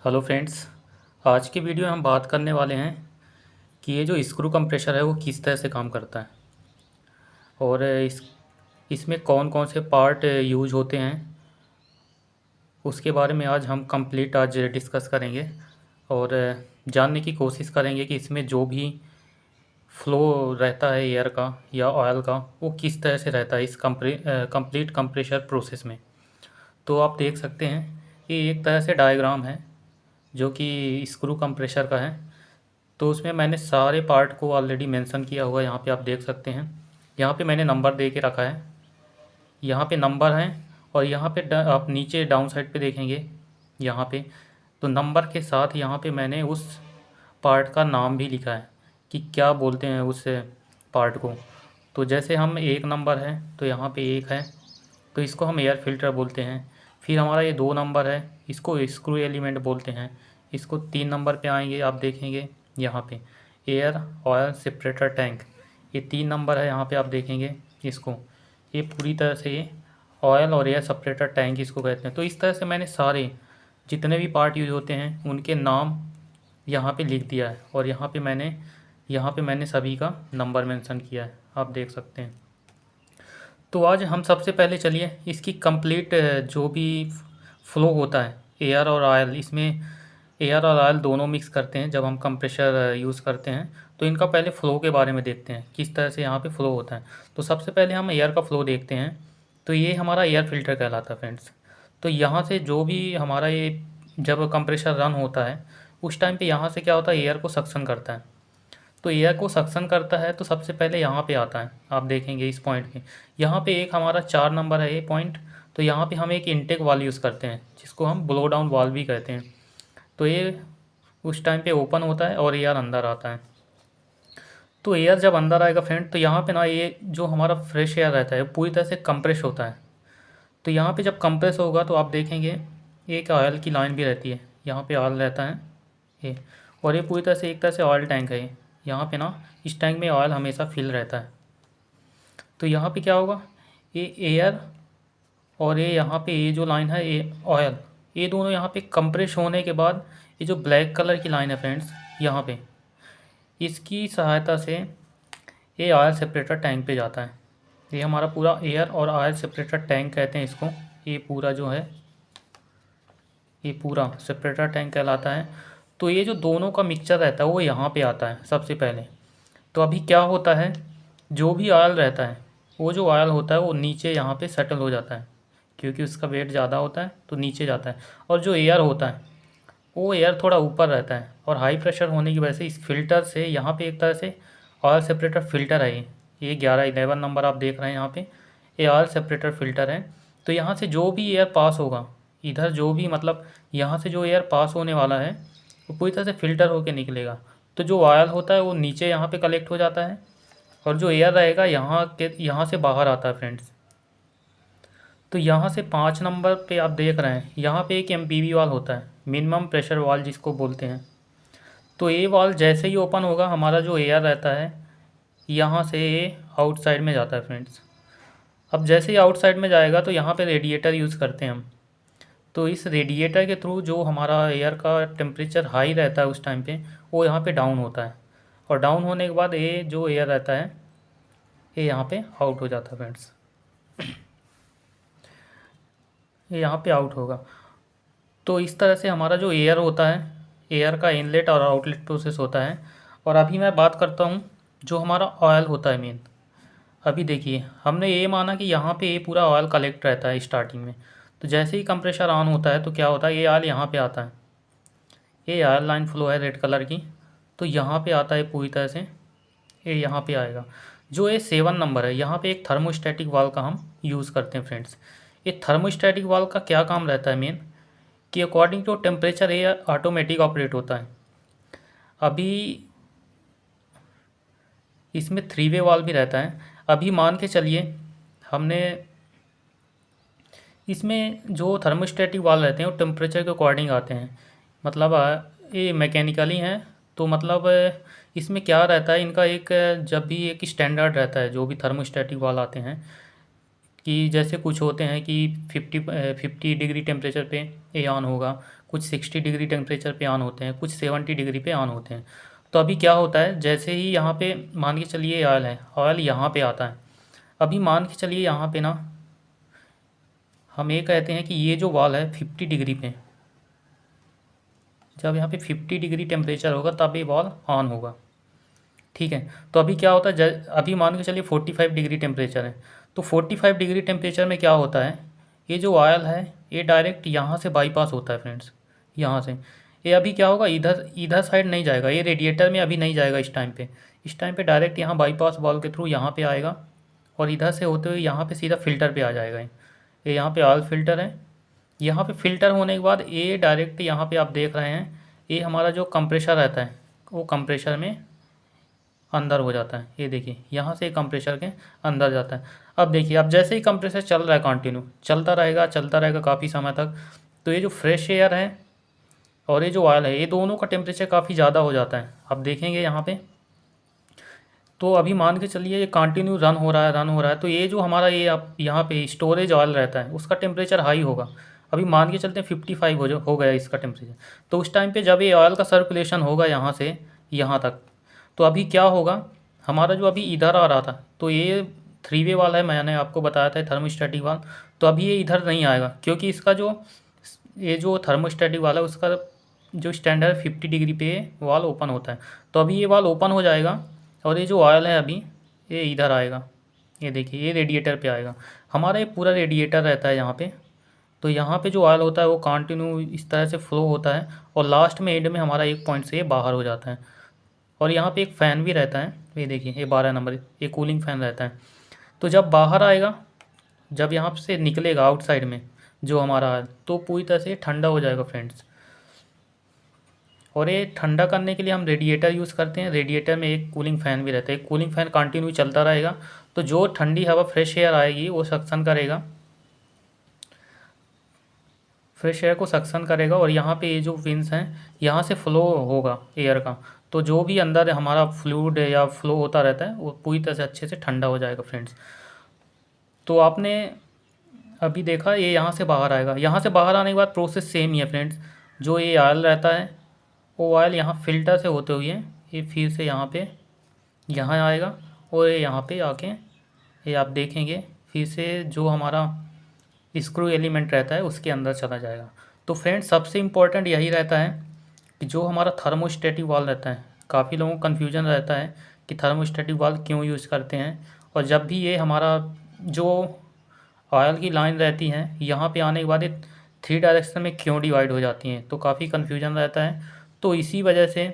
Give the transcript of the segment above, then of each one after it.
Hello friends. आज की video में हम बात करने वाले हैं कि ये जो स्क्रू कंप्रेशर है वो किस तरह से काम करता है और इसमें कौन कौन से पार्ट यूज होते हैं उसके बारे में आज डिस्कस करेंगे और जानने की कोशिश करेंगे कि इसमें जो भी फ्लो रहता है एयर का या ऑयल का वो किस तरह से रहता है इस कंप्लीट कंप्रेशर प्रोसेस में। तो आप देख सकते हैं ये एक तरह से डायग्राम है जो कि स्क्रू कंप्रेशर का है। तो उसमें मैंने सारे पार्ट को ऑलरेडी मेंशन किया हुआ है, यहाँ पे आप देख सकते हैं। यहाँ पे मैंने नंबर दे के रखा है, यहाँ पे नंबर हैं और यहाँ पे आप नीचे डाउन साइड पे देखेंगे यहाँ पे, तो नंबर के साथ यहाँ पे मैंने उस पार्ट का नाम भी लिखा है कि क्या बोलते हैं उस पार्ट को। तो जैसे हम एक नंबर है तो यहाँ पे एक है तो इसको हम एयर फिल्टर बोलते हैं। फिर हमारा ये 2 नंबर है, इसको स्क्रू एलिमेंट बोलते हैं। इसको 3 नंबर पे आएंगे, आप देखेंगे यहाँ पे एयर ऑयल सेपरेटर टैंक, ये 3 नंबर है। यहाँ पे आप देखेंगे इसको, ये पूरी तरह से ये ऑयल और एयर सेपरेटर टैंक इसको कहते हैं। तो इस तरह से मैंने सारे जितने भी पार्ट यूज होते हैं उनके नाम यहाँ पे लिख दिया है और यहाँ पे मैंने सभी का नंबर मेंशन किया है, आप देख सकते हैं। तो आज हम सबसे पहले चलिए इसकी कंप्लीट जो भी फ्लो होता है एयर और ऑयल, इसमें एयर और ऑयल दोनों मिक्स करते हैं जब हम कंप्रेशर यूज़ करते हैं। तो इनका पहले फ़्लो के बारे में देखते हैं किस तरह से यहाँ पे फ़्लो होता है। तो सबसे पहले हम एयर का फ़्लो देखते हैं। तो ये हमारा एयर फिल्टर कहलाता है फ्रेंड्स। तो यहाँ से जो भी हमारा ये जब कंप्रेशर रन होता है उस टाइम पे यहाँ से क्या होता है, एयर को सक्शन करता है। तो एयर को सक्शन करता है तो सबसे पहले यहाँ पे आता है, आप देखेंगे इस पॉइंट पे। यहाँ पे एक हमारा 4 नंबर है ये पॉइंट। तो यहाँ पे हम एक इनटेक वाल्व यूज़ करते हैं जिसको हम ब्लो डाउन वाल्व भी कहते हैं। तो ये उस टाइम पे ओपन होता है और एयर अंदर आता है। तो एयर जब अंदर आएगा फ्रेंड तो यहाँ पे ना ये जो हमारा फ्रेश एयर रहता है पूरी तरह से कंप्रेस होता है। तो यहाँ पे जब कंप्रेस होगा तो आप देखेंगे एक ऑयल की लाइन भी रहती है, यहाँ पे ऑयल रहता है ये, और ये पूरी तरह से एक तरह से ऑयल टैंक है ये। यहाँ पे ना इस टैंक में ऑयल हमेशा फिल रहता है। तो यहाँ पे क्या होगा, ये एयर और ये यहाँ पे ये जो लाइन है ये ऑयल, ये दोनों यहाँ पे कंप्रेस होने के बाद ये जो ब्लैक कलर की लाइन है फ्रेंड्स यहाँ पे, इसकी सहायता से ये ऑयल सेपरेटर टैंक पे जाता है। ये हमारा पूरा एयर और ऑयल सेपरेटर टैंक कहते हैं इसको। ये पूरा जो है ये पूरा सेपरेटर टैंक कहलाता है। तो ये जो दोनों का मिक्सचर रहता है वो यहाँ पे आता है सबसे पहले। तो अभी क्या होता है, जो भी ऑयल रहता है वो जो ऑयल होता है वो नीचे यहाँ पे सेटल हो जाता है क्योंकि उसका वेट ज़्यादा होता है तो नीचे जाता है। और जो एयर होता है वो एयर थोड़ा ऊपर रहता है और हाई प्रेशर होने की वजह से इस फिल्टर से यहाँ पे एक तरह से ऑयल सेपरेटर फ़िल्टर है ये 11 नंबर आप देख रहे हैं यहाँ पे, ये ऑयल सेपरेटर फ़िल्टर है। तो यहाँ से जो भी एयर पास होगा इधर, जो भी मतलब यहाँ से जो एयर पास होने वाला है वो पूरी तरह से फ़िल्टर होके निकलेगा। तो जो ऑयल होता है वो नीचे यहाँ पे कलेक्ट हो जाता है और जो एयर रहेगा यहाँ से बाहर आता है फ्रेंड्स। तो यहाँ से 5 नंबर पे आप देख रहे हैं यहाँ पे एक एमपीवी वाल्व होता है, मिनिमम प्रेशर वाल्व जिसको बोलते हैं। तो ये वाल्व जैसे ही ओपन होगा हमारा जो एयर रहता है यहाँ से ये आउटसाइड में जाता है फ्रेंड्स। अब जैसे ही आउटसाइड में जाएगा तो यहाँ पे रेडिएटर यूज़ करते हैं हम। तो इस रेडिएटर के थ्रू जो हमारा एयर का टेम्परेचर हाई रहता है उस टाइम पे वो यहाँ पे डाउन होता है और डाउन होने के बाद ये जो एयर रहता है ये यहाँ पे आउट हो जाता है फ्रेंड्स, ये यहाँ पे आउट होगा। तो इस तरह से हमारा जो एयर होता है, एयर का इनलेट और आउटलेट प्रोसेस होता है। और अभी मैं बात करता हूँ जो हमारा ऑयल होता है मेन। अभी देखिए हमने ये माना कि यहाँ पे ये पूरा ऑयल कलेक्ट रहता है स्टार्टिंग में। तो जैसे ही कंप्रेशर ऑन होता है तो क्या होता है, ये ऑयल यहाँ पे आता है, ये ऑयल लाइन फ्लो है रेड कलर की। तो यहाँ पे आता है पूरी तरह से, ये यहाँ पे आएगा। जो ये 7 नंबर है यहाँ पे एक थर्मोस्टैटिक वाल्व का हम यूज़ करते हैं फ्रेंड्स। ये थर्मोस्टैटिक वाल्व का क्या काम रहता है मेन, कि अकॉर्डिंग टू टेम्परेचर ये ऑटोमेटिक ऑपरेट होता है। अभी इसमें 3 वे वाल्व भी रहता है। अभी मान के चलिए हमने इसमें जो थर्मोस्टैटिक वाल्व रहते हैं वो टेम्परेचर के अकॉर्डिंग आते हैं, मतलब ये मैकेनिकली हैं। तो मतलब इसमें क्या रहता है इनका एक जब भी एक स्टैंडर्ड रहता है जो भी थर्मोस्टैटिक वाल्व आते हैं कि जैसे कुछ होते हैं कि 50 डिग्री टेम्परेचर पे ये ऑन होगा, कुछ 60 डिग्री टेम्परेचर पे ऑन होते हैं, कुछ 70 डिग्री पे ऑन होते हैं। तो अभी क्या होता है, जैसे ही यहाँ पे मान के चलिए ऑयल है, ऑयल यहाँ पे आता है। अभी मान के चलिए यहाँ पे ना हम ये कहते हैं कि ये जो वाल है 50 डिग्री पे, जब यहाँ पे 50 डिग्री टेम्परेचर होगा तब ये वाल ऑन होगा। ठीक है, तो अभी क्या होता है, अभी मान के चलिए 45 डिग्री टेम्परेचर है। तो 45 डिग्री टेम्परेचर में क्या होता है, ये जो ऑयल है ये डायरेक्ट यहाँ से बाईपास होता है फ्रेंड्स, यहाँ से। ये अभी क्या होगा, इधर इधर साइड नहीं जाएगा, ये रेडिएटर में अभी नहीं जाएगा इस टाइम पे। इस टाइम पे डायरेक्ट यहाँ बाईपास वाल्व के थ्रू यहाँ पे आएगा और इधर से होते हुए यहाँ पे सीधा फ़िल्टर पे आ जाएगा। ये यहाँ पे ऑयल फ़िल्टर है। यहाँ पे फ़िल्टर होने के बाद ये डायरेक्ट यहाँ पे आप देख रहे हैं, ये हमारा जो कंप्रेशर रहता है वो कंप्रेशर में अंदर हो जाता है। ये देखिए यहाँ से कंप्रेसर के अंदर जाता है। अब देखिए, अब जैसे ही कंप्रेसर चल रहा है कंटिन्यू चलता रहेगा काफ़ी समय तक, तो ये जो फ्रेश एयर है और ये जो ऑयल है, ये दोनों का टेम्परेचर काफ़ी ज़्यादा हो जाता है। अब देखेंगे यहाँ पे, तो अभी मान के चलिए ये कंटिन्यू रन हो रहा है, तो ये जो हमारा ये अब यहाँ पे स्टोरेज ऑयल रहता है उसका टेम्परेचर हाई होगा। अभी मान के चलते हैं 55 हो गया इसका टेम्परेचर। तो उस टाइम पे जब ये ऑयल का सर्कुलेशन होगा यहाँ से यहाँ तक, तो अभी क्या होगा, हमारा जो अभी इधर आ रहा था, तो ये 3 वे वाला है, मैंने आपको बताया था थर्मोस्टेटिक वाल्व। तो अभी ये इधर नहीं आएगा, क्योंकि इसका जो ये जो थर्मोस्टेटिक वाला है उसका जो स्टैंडर्ड 50 डिग्री पे वाल ओपन होता है। तो अभी ये वाल ओपन हो जाएगा और ये जो ऑयल है अभी ये इधर आएगा। ये देखिए ये रेडिएटर पे आएगा। हमारा ये पूरा रेडिएटर रहता है यहाँ पे। तो यहाँ पे जो ऑयल होता है वो कंटिन्यू इस तरह से फ्लो होता है और लास्ट में एंड में हमारा एक पॉइंट से ये बाहर हो जाता है। और यहाँ पे एक फ़ैन भी रहता है, ये देखिए ये 12 नंबर, ये कूलिंग फ़ैन रहता है। तो जब बाहर आएगा, जब यहाँ से निकलेगा आउटसाइड में जो हमारा है, तो पूरी तरह से ठंडा हो जाएगा फ्रेंड्स। और ये ठंडा करने के लिए हम रेडिएटर यूज़ करते हैं। रेडिएटर में एक कूलिंग फ़ैन भी रहता है, कूलिंग फ़ैन कंटिन्यू चलता रहेगा। तो जो ठंडी हवा फ्रेश एयर आएगी वो सक्शन करेगा, फ्रेश एयर को सक्शन करेगा और यहाँ पे ये जो विंस हैं यहाँ से फ्लो होगा एयर का। तो जो भी अंदर हमारा फ्लूइड या फ्लो होता रहता है वो पूरी तरह से अच्छे से ठंडा हो जाएगा फ्रेंड्स। तो आपने अभी देखा ये यहाँ से बाहर आएगा, यहाँ से बाहर आने के बाद प्रोसेस सेम ही है फ्रेंड्स। जो ये ऑयल रहता है वो ऑयल यहाँ फ़िल्टर से होते हुए ये फिर से यहाँ पे यहाँ आएगा और ये यहाँ पे आके ये आप देखेंगे फिर से जो हमारा स्क्रू एलिमेंट रहता है उसके अंदर चला जाएगा। तो फ्रेंड्स सबसे इम्पोर्टेंट यही रहता है कि जो हमारा थर्मोस्टेटिक वाल्व रहता है, काफ़ी लोगों को कन्फ्यूजन रहता है कि थर्मोस्टेटिक वाल्व क्यों यूज़ करते हैं, और जब भी ये हमारा जो ऑयल की लाइन रहती है यहाँ पे आने के बाद ये 3 डायरेक्शन में क्यों डिवाइड हो जाती हैं, तो काफ़ी कन्फ्यूजन रहता है। तो इसी वजह से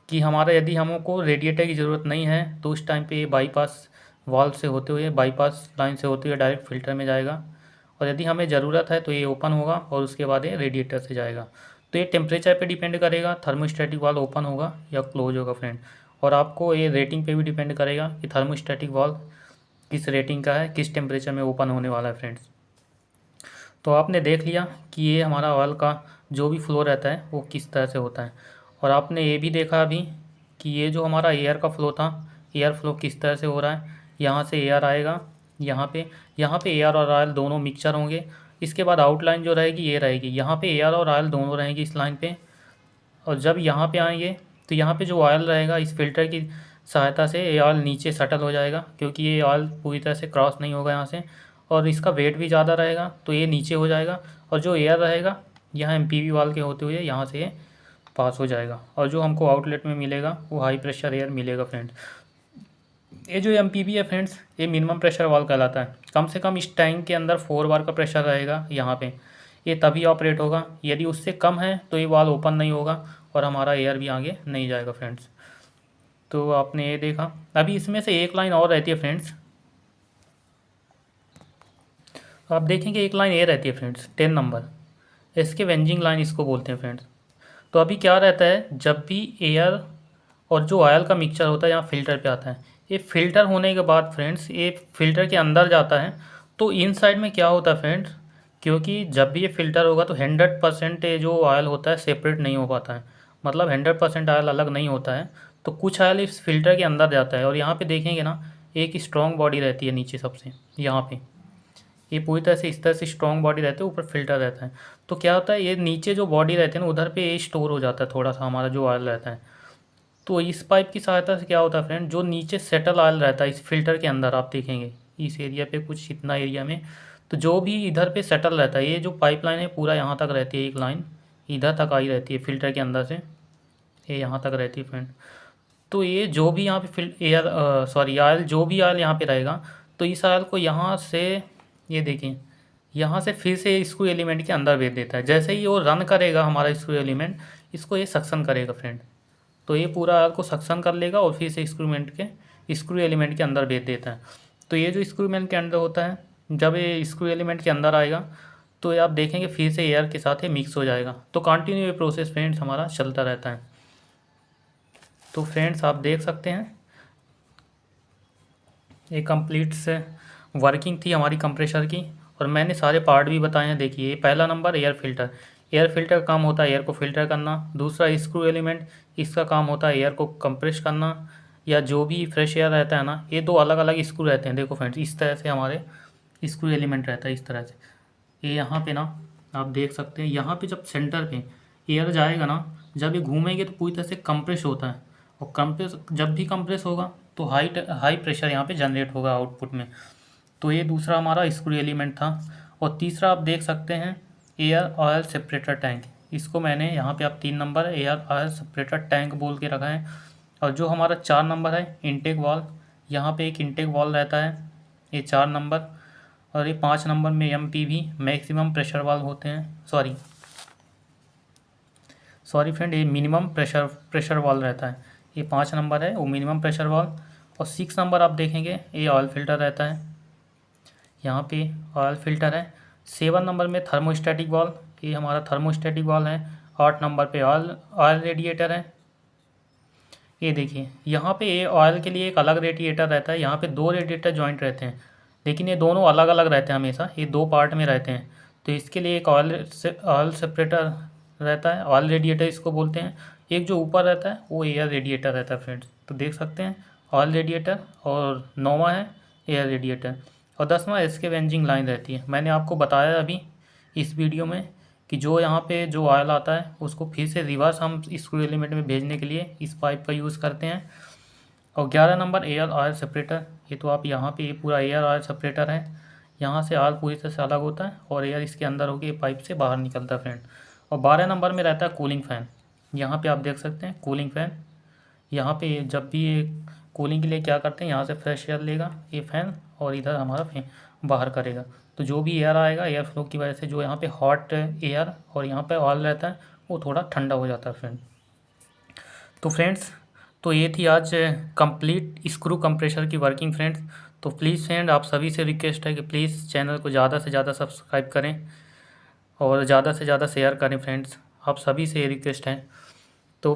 कि हमारा यदि हमको रेडिएटर की ज़रूरत नहीं है तो उस टाइम पे ये बाईपास वाल्व से होते हुए, बाईपास लाइन से होते हुए डायरेक्ट फ़िल्टर में जाएगा, और यदि हमें ज़रूरत है तो ये ओपन होगा और उसके बाद ये रेडिएटर से जाएगा। तो ये टेम्परेचर पे डिपेंड करेगा थर्मोस्टेटिक वाल्व ओपन होगा या क्लोज होगा फ्रेंड। और आपको ये रेटिंग पे भी डिपेंड करेगा कि थर्मोस्टेटिक वाल्व किस रेटिंग का है, किस टेम्परेचर में ओपन होने वाला है फ्रेंड्स। तो आपने देख लिया कि ये हमारा ऑयल का जो भी फ्लो रहता है वो किस तरह से होता है। और आपने ये भी देखा अभी कि ये जो हमारा एयर का फ्लो था, एयर फ्लो किस तरह से हो रहा है। यहाँ से एयर आएगा, यहाँ पे एयर और ऑयल दोनों मिक्सचर होंगे। इसके बाद आउटलाइन जो रहेगी ये रहेगी, यहाँ पे एयर और ऑयल दोनों रहेंगी इस लाइन पे। और जब यहाँ पे आएंगे तो यहाँ पे जो ऑयल रहेगा इस फिल्टर की सहायता से ये ऑयल नीचे सटल हो जाएगा, क्योंकि ये ऑयल पूरी तरह से क्रॉस नहीं होगा यहाँ से, और इसका वेट भी ज़्यादा रहेगा तो ये नीचे हो जाएगा। और जो एयर रहेगा यहाँ एमपीवी वाल्व के होते हुए यहाँ से ये पास हो जाएगा, और जो हमको आउटलेट में मिलेगा वो हाई प्रेशर एयर मिलेगा फ्रेंड्स। ये जो एमपीवी है फ्रेंड्स ये मिनिमम प्रेशर वाल्व कहलाता है। कम से कम इस टैंक के अंदर 4 बार का प्रेशर रहेगा यहाँ पे, ये तभी ऑपरेट होगा। यदि उससे कम है तो ये वाल्व ओपन नहीं होगा और हमारा एयर भी आगे नहीं जाएगा फ्रेंड्स। तो आपने ये देखा। अभी इसमें से एक लाइन और रहती है फ्रेंड्स, आप देखेंगे एक लाइन ये रहती है फ्रेंड्स 10 नंबर, इसके वेंजिंग लाइन इसको बोलते हैं फ्रेंड्स। तो अभी क्या रहता है, जब भी एयर और जो ऑयल का मिक्सचर होता है यहाँ फ़िल्टर पे आता है, ये फ़िल्टर होने के बाद फ्रेंड्स ये फ़िल्टर के अंदर जाता है। तो इन साइड में क्या होता है फ्रेंड्स, क्योंकि जब भी ये फ़िल्टर होगा तो 100% ये जो ऑयल होता है सेपरेट नहीं हो पाता है, मतलब 100% ऑयल अलग नहीं होता है। तो कुछ ऑयल इस फिल्टर के अंदर जाता है और यहाँ पे देखेंगे ना एक स्ट्रॉन्ग बॉडी रहती है नीचे सबसे यहाँ पे, ये पूरी तरह से इस तरह से स्ट्रॉन्ग बॉडी रहती है, ऊपर फिल्टर रहता है। तो क्या होता है, ये नीचे जो बॉडी रहती है ना उधर पे ये स्टोर हो जाता है थोड़ा सा हमारा जो ऑयल रहता है। तो इस पाइप की सहायता से क्या होता है फ्रेंड, जो नीचे सेटल ऑयल रहता है इस फिल्टर के अंदर, आप देखेंगे इस एरिया पे कुछ इतना एरिया में, तो जो भी इधर पे सेटल रहता है, ये जो पाइपलाइन है पूरा यहाँ तक रहती है, एक लाइन इधर तक आई रहती है फिल्टर के अंदर से, ये यहाँ तक रहती है फ्रेंड। तो ये जो भी यहाँ पे ऑयल जो भी ऑयल यहाँ पे रहेगा, तो इस ऑयल को यहाँ से, ये देखिए यहाँ से फिर से स्क्रू एलिमेंट के अंदर भेज देता है। जैसे ही वो रन करेगा हमारा स्क्रू एलिमेंट, इसको ये सक्शन करेगा फ्रेंड। तो ये पूरा ऑयल को सक्शन कर लेगा और फिर से स्क्रू एलिमेंट के अंदर भेज देता है। तो ये जो स्क्रू एलिमेंट के अंदर होता है, जब ये स्क्रू एलिमेंट के अंदर आएगा तो ये आप देखेंगे फिर से एयर के साथ ये मिक्स हो जाएगा। तो कंटिन्यू ये प्रोसेस फ्रेंड्स हमारा चलता रहता है। तो फ्रेंड्स आप देख सकते हैं ये कंप्लीट से वर्किंग थी हमारी कंप्रेशर की, और मैंने सारे पार्ट भी बताए हैं। देखिए पहला number air filter, air filter का काम होता है एयर को फिल्टर करना। दूसरा स्क्रू एलिमेंट, इसका काम होता है एयर को कंप्रेस करना, या जो भी फ्रेश एयर रहता है ना, ये दो अलग अलग स्क्रू रहते हैं। देखो फ्रेंड्स इस तरह से हमारे स्क्रू एलिमेंट रहता है, इस तरह से। ये यहाँ पे ना आप देख सकते हैं, यहाँ पे जब सेंटर पे एयर जाएगा ना, जब ये घूमेंगे तो पूरी तरह से कंप्रेस होता है, और कंप्रेस जब भी कंप्रेस होगा तो हाई प्रेशर यहाँ पे जनरेट होगा आउटपुट में। तो ये दूसरा हमारा स्क्रू एलिमेंट था। और तीसरा आप देख सकते हैं एयर ऑयल सेपरेटर टैंक, इसको मैंने यहाँ पे आप 3 number air oil separator tank बोल के रखा है। और जो हमारा 4 नंबर है इनटेक वाल्व, यहाँ पे एक इनटेक वाल्व रहता है, ये 4 नंबर। और ये 5 नंबर में MPV मैक्सिमम प्रेशर वाल्व होते हैं, सॉरी फ्रेंड, ये मिनिमम प्रेशर वाल्व रहता है। ये 5 नंबर है वो मिनिमम प्रेशर वाल्व। और 6 नंबर आप देखेंगे ये ऑयल फिल्टर रहता है, यहाँ पे ऑयल फिल्टर है। 7 नंबर में थर्मोस्टैटिक वाल्व, ये हमारा थर्मोस्टैटिक वाल्व है। 8 नंबर पे ऑयल रेडिएटर है। ये देखिए यहाँ पे ये ऑयल के लिए एक अलग रेडिएटर रहता है, यहाँ पे 2 रेडिएटर जॉइंट रहते हैं, लेकिन ये दोनों अलग अलग रहते हैं हमेशा, ये 2 पार्ट में रहते हैं। तो इसके लिए एक ऑयल सेपरेटर रहता है, ऑयल रेडिएटर इसको बोलते हैं। एक जो ऊपर रहता है वो एयर रेडिएटर रहता है फ्रेंड्स। तो देख सकते हैं ऑयल रेडिएटर, और 9वां है एयर रेडिएटर, और 10वां इसके वेंजिंग लाइन रहती है। मैंने आपको बताया अभी इस वीडियो में कि जो यहाँ पे जो ऑयल आता है उसको फिर से रिवर्स हम स्क्रू एलिमेंट में भेजने के लिए इस पाइप का यूज़ करते हैं। और 11 नंबर एयर ऑयल सेपरेटर, ये तो आप यहाँ पे ये पूरा एयर ऑयल सेपरेटर है, यहाँ से ऑयल पूरी तरह से अलग होता है और एयर इसके अंदर होकर पाइप से बाहर निकलता है फ्रेंड। और 12 नंबर में रहता है कूलिंग फ़ैन, यहाँ पे आप देख सकते हैं कूलिंग फ़ैन। यहाँ पे जब भी ये कूलिंग के लिए क्या करते हैं, यहाँ से फ्रेश एयर लेगा ये फ़ैन, और इधर हमारा फैन बाहर करेगा। तो जो भी एयर आएगा एयर फ्लो की वजह से जो यहाँ पे हॉट एयर और यहाँ पे ऑयल रहता है वो थोड़ा ठंडा हो जाता है फ्रेंड। तो फ्रेंड्स तो ये थी आज कंप्लीट स्क्रू कंप्रेशर की वर्किंग फ्रेंड्स। तो प्लीज़ फ्रेंड आप सभी से रिक्वेस्ट है कि प्लीज़ चैनल को ज़्यादा से ज़्यादा सब्सक्राइब करें और ज़्यादा से ज़्यादा शेयर करें फ्रेंड्स, आप सभी से रिक्वेस्ट है। तो